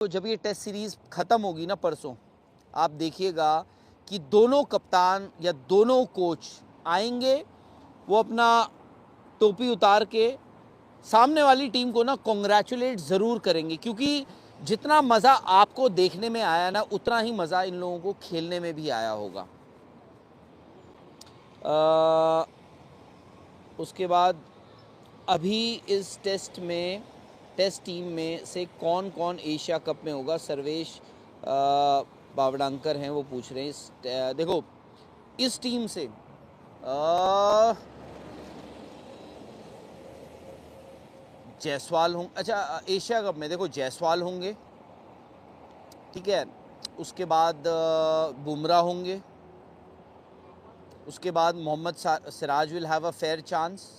तो जब ये टेस्ट सीरीज़ ख़त्म होगी ना परसों, आप देखिएगा कि दोनों कप्तान या दोनों कोच आएंगे, वो अपना टोपी उतार के सामने वाली टीम को ना कॉन्ग्रेचुलेट ज़रूर करेंगे, क्योंकि जितना मज़ा आपको देखने में आया ना, उतना ही मज़ा इन लोगों को खेलने में भी आया होगा। उसके बाद अभी इस टेस्ट टीम में से कौन कौन एशिया कप में होगा, सर्वेश बावड़ांकर हैं, वो पूछ रहे हैं। देखो इस टीम से जायसवाल होंगे। अच्छा, एशिया कप में देखो जायसवाल होंगे, ठीक है। उसके बाद बुमराह होंगे, उसके बाद Mohammed Siraj will have a fair chance,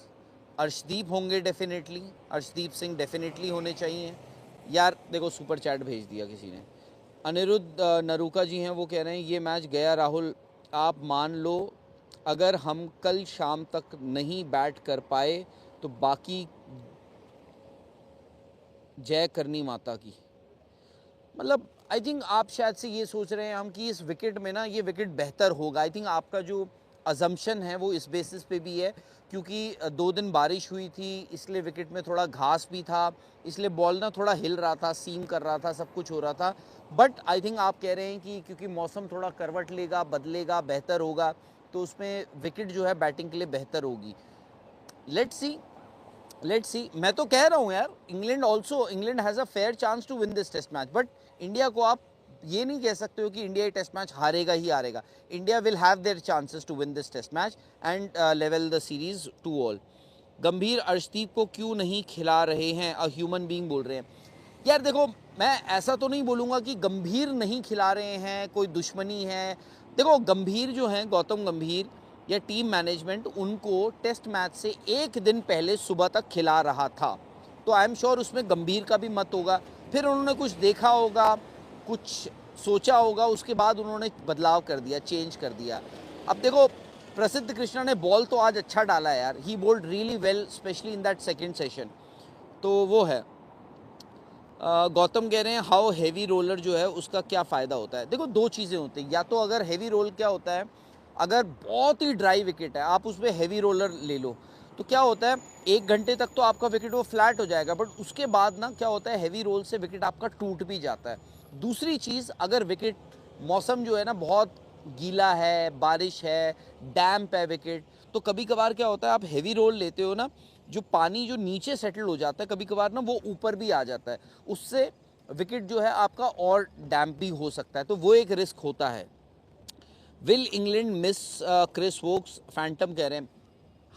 Arshdeep होंगे डेफिनेटली, अर्शदीप सिंह डेफिनेटली होने चाहिए। यार देखो सुपर चैट भेज दिया किसी ने। अनिरुद्ध नरूका जी हैं, वो कह रहे हैं ये मैच गया राहुल, आप मान लो अगर हम कल शाम तक नहीं बैट कर पाए तो बाकी जय करनी माता की। मतलब आई थिंक आप शायद से ये सोच रहे हैं हम कि इस विकेट में ना ये विकेट बेहतर होगा। आई थिंक आपका जो अजम्पशन है वो इस बेसिस पे भी है, क्योंकि 2 दिन बारिश हुई थी, इसलिए विकेट में थोड़ा घास भी था, इसलिए बॉल ना थोड़ा हिल रहा था, सीम कर रहा था, सब कुछ हो रहा था। बट आई थिंक आप कह रहे हैं कि क्योंकि मौसम थोड़ा करवट लेगा, बदलेगा, बेहतर होगा, तो उसमें विकेट जो है बैटिंग के लिए बेहतर होगी। Let's see. मैं तो कह रहा हूँ यार, England has a fair chance to win this test match, but India को आप ये नहीं कह सकते हो कि इंडिया ये टेस्ट मैच हारेगा ही हारेगा। India will have their chances to win this test match and level the series 2-2। Gambhir Arshdeep को क्यों नहीं खिला रहे हैं, अ ह्यूमन बीइंग बोल रहे हैं। यार देखो, मैं ऐसा तो नहीं बोलूँगा कि गंभीर नहीं खिला रहे हैं, कोई दुश्मनी है। देखो गंभीर जो हैं, गौतम गंभीर या टीम मैनेजमेंट उनको टेस्ट मैच से 1 दिन पहले सुबह तक खिला रहा था, तो आई एम श्योर उसमें गंभीर का भी मत होगा। फिर उन्होंने कुछ देखा होगा, कुछ सोचा होगा, उसके बाद उन्होंने बदलाव कर दिया, चेंज कर दिया। अब देखो प्रसिद्ध कृष्णा ने बॉल तो आज अच्छा डाला यार, he bowled really well specially in that second session, तो वो है। गौतम कह रहे हैं हाउ हैवी रोलर जो है उसका क्या फ़ायदा होता है। देखो 2 चीज़ें होती हैं, या तो अगर हैवी रोल क्या होता है, अगर बहुत ही ड्राई विकेट है आप उस पर हैवी रोलर ले लो, तो क्या होता है 1 घंटे तक तो आपका विकेट वो फ्लैट हो जाएगा, बट उसके बाद ना क्या होता है हैवी रोल से विकेट आपका टूट भी जाता है। दूसरी चीज़, अगर विकेट मौसम जो है ना बहुत गीला है, बारिश है, डैम्प है विकेट, तो कभी कभार क्या होता है आप हैवी रोल लेते हो ना, जो पानी जो नीचे सेटल हो जाता है कभी कभार ना वो ऊपर भी आ जाता है, उससे विकेट जो है आपका और डैम्प भी हो सकता है, तो वो एक रिस्क होता है। Will England miss Chris Woakes, phantom कह रहे हैं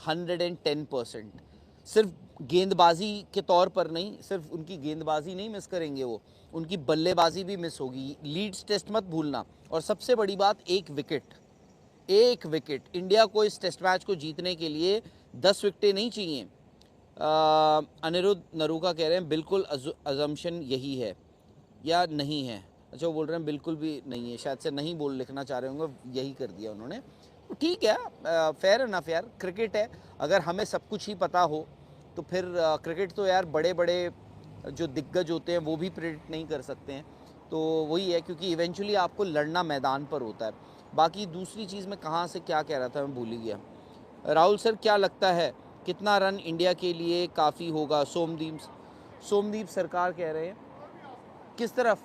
110%। सिर्फ गेंदबाजी के तौर पर नहीं, सिर्फ उनकी गेंदबाजी नहीं मिस करेंगे वो, उनकी बल्लेबाजी भी मिस होगी। लीड्स टेस्ट मत भूलना, और सबसे बड़ी बात एक विकेट इंडिया को इस टेस्ट मैच को जीतने के लिए 10 विकेटें नहीं चाहिए। अनिरुद्ध नरूका कह रहे हैं बिल्कुल अजम्पशन यही है या नहीं है। अच्छा, वो बोल रहे हैं बिल्कुल भी नहीं है, शायद से नहीं बोल लिखना चाह रहे होंगे, यही कर दिया उन्होंने। तो ठीक है, फेयर इनफ यार, क्रिकेट है। अगर हमें सब कुछ ही पता हो तो फिर क्रिकेट तो यार बड़े बड़े जो दिग्गज होते हैं वो भी प्रेडिक्ट नहीं कर सकते हैं, तो वही है, क्योंकि इवेंचुअली आपको लड़ना मैदान पर होता है। बाकी दूसरी चीज़ मैं कहाँ से क्या कह रहा था मैं भूल ही गया। राहुल सर क्या लगता है कितना रन इंडिया के लिए काफ़ी होगा, सोमदीप सरकार कह रहे हैं। किस तरफ?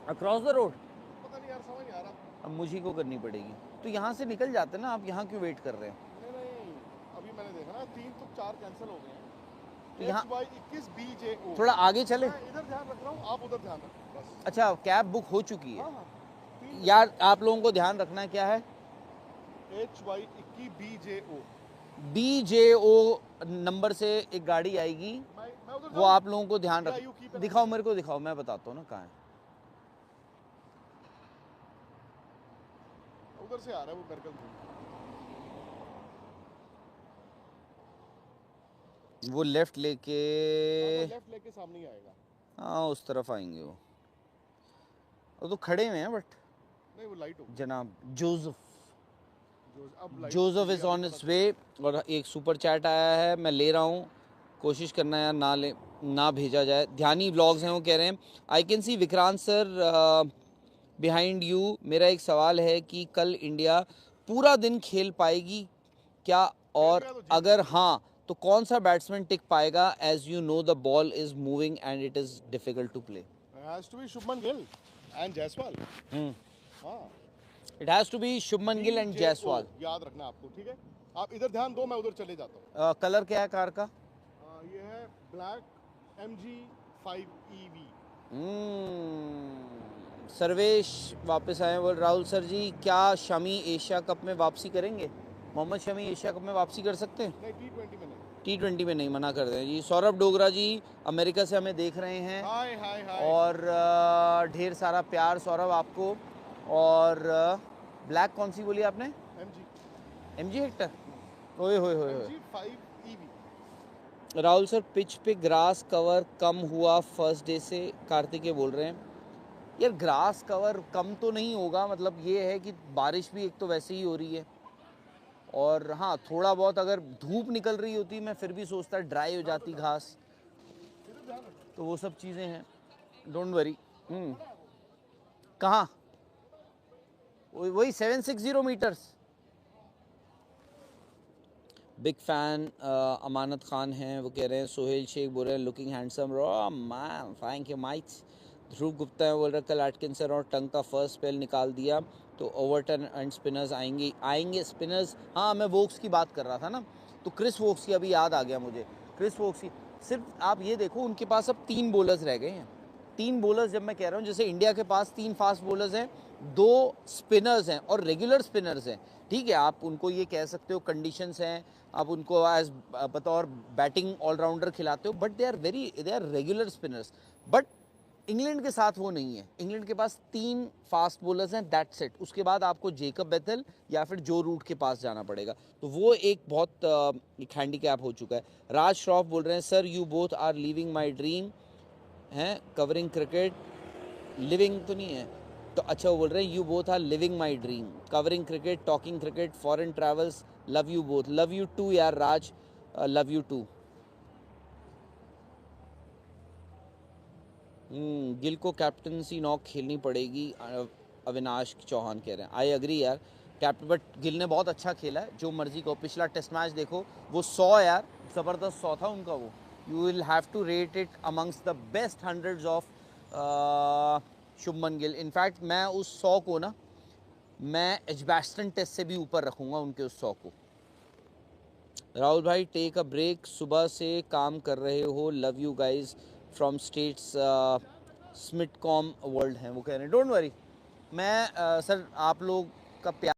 Across the road? पता नहीं यार, समझ नहीं आ रहा। अब मुझे को करनी पड़ेगी, तो यहाँ से निकल जाते ना, आप यहाँ क्यों वेट कर रहे हैं? नहीं, अभी मैंने देखा ना 3 तो 4 कैंसिल हो गए हैं। तो यहाँ HY21 BJO। थोड़ा आगे चले। मैं इधर ध्यान रख रहा हूँ, आप उधर ध्यान रखो बस। अच्छा, कैब बुक हो चुकी है। हाँ, 3 यार आप लोगों को ध्यान रखना है, क्या है? HY21 BJO। BJO नंबर से एक गाड़ी आएगी, मैं उधर वो आप लोगों को ध्यान या you keep रख। an दिखाओ eye? मेरे को, दिखाओ, मैं बताता हूँ ना कहाँ है। उधर से आ रहा है वो गर्गल से। वो लेफ्ट लेके, लेफ्ट लेके सामने ही आएगा। हाँ उस तरफ आएंगे वो तो खड़े हुए हैं, बट नहीं वो लाइट हो जनाब जोसेफ अब जोसेफ इज़ ऑन इट्स वे। और एक सुपर चैट आया है, मैं ले रहा हूँ, कोशिश करना यार ना ले, ना भेजा जाए। ध्यानी व्लॉग्स हैं वो कह रहे हैं I can see Vikrant sir behind you. मेरा एक सवाल है कि कल इंडिया पूरा दिन खेल पाएगी क्या, और गया तो जीत अगर हाँ तो कौन सा बैट्समैन टिक पाएगा, as you know the ball is moving and it is difficult to play. Has to be Shubman Gill and Jaiswal. हाँ, it has to be Shubman Gill and DJO Jaiswal. याद रखना आपको, ठीक है। आप इधर ध्यान दो, मैं उधर चले जाता हूँ। कलर क्या है कार का? ये है ब्लैक MG5 EV। सर्वेश वापस आए, बोल राहुल सर जी क्या शमी एशिया कप में वापसी करेंगे? मोहम्मद शमी एशिया कप में वापसी कर सकते हैं? नहीं, T20 में नहीं। T20 में नहीं, मना कर दें जी। सौरभ डोगरा जी अमेरिका से हमें देख रहे हैं, हाय हाय हाय। और ढेर सारा प्यार सौरभ आपको। और ब्लैक कौन सी बोली आपने? MG Hector. ओए होए होए होए। MG5 EV। Rahul sir pitch पे ग्रास कवर कम हुआ फर्स्ट डे से, कार्तिकेय बोल रहे हैं। यार ग्रास कवर कम तो नहीं होगा, मतलब ये है कि बारिश भी एक तो वैसे ही हो रही है, और हाँ थोड़ा बहुत अगर धूप निकल रही होती मैं फिर भी सोचता ड्राई हो जाती घास, तो वो सब चीज़ें हैं। Don't worry. कहाँ? वही 760 मीटर्स। बिग फैन अमानत खान हैं, वो कह रहे हैं। सोहेल शेख बोल रहे हैं looking handsome raw man, thank you mates. Dhruv Gupta है बोल रहे कल एटकिंसन और टंग का फर्स्ट स्पेल निकाल दिया तो ओवरटन एंड स्पिनर्स आएंगे स्पिनर्स। हाँ मैं वोक्स की बात कर रहा था ना, तो क्रिस वोक्स की अभी याद आ गया मुझे। क्रिस वोक्स की सिर्फ आप ये देखो, उनके पास अब 3 बॉलर्स रह गए हैं। 3 बॉलर्स जब मैं कह रहा हूँ, जैसे इंडिया के पास 3 फास्ट बॉलर्स हैं, 2 स्पिनर्स हैं और रेगुलर स्पिनर्स हैं। ठीक है, आप उनको ये कह सकते हो कंडीशंस हैं, आप उनको एज बतौर बैटिंग ऑलराउंडर खिलाते हो, but they are regular spinners. But England के साथ वो नहीं है। इंग्लैंड के पास 3 फास्ट बॉलर्स हैं, दैट्स इट। उसके बाद आपको जेकब बेथल या फिर जो रूट के पास जाना पड़ेगा, तो वो एक बहुत एक हैंडीकैप हो चुका है। राज श्रॉफ बोल रहे हैं sir you both are living my dream हैं कवरिंग क्रिकेट। लिविंग तो नहीं है तो अच्छा, वो बोल रहे हैं you both are living my dream covering cricket, talking cricket, foreign travels, love you both. Love you too यार Raj, love you too. Gill को कैप्टनसी नॉक खेलनी पड़ेगी, अविनाश चौहान कह रहे हैं। आई एग्री यार, कैप्टन बट गिल ने बहुत अच्छा खेला है, जो मर्जी को। पिछला टेस्ट मैच देखो, वो 100 यार, ज़बरदस्त 100 था उनका वो। You will have to rate it amongst the best hundreds of Shubman Gill. In fact मैं उस 100 को ना, मैं एजबैस्टन टेस्ट से भी ऊपर रखूँगा उनके उस 100 को। राहुल भाई टेक अ ब्रेक, सुबह से काम कर रहे हो, love you guys from states स्मिटकॉम वर्ल्ड हैं, वो कह रहे हैं। डोंट वरी, मैं सर आप लोग का प्यार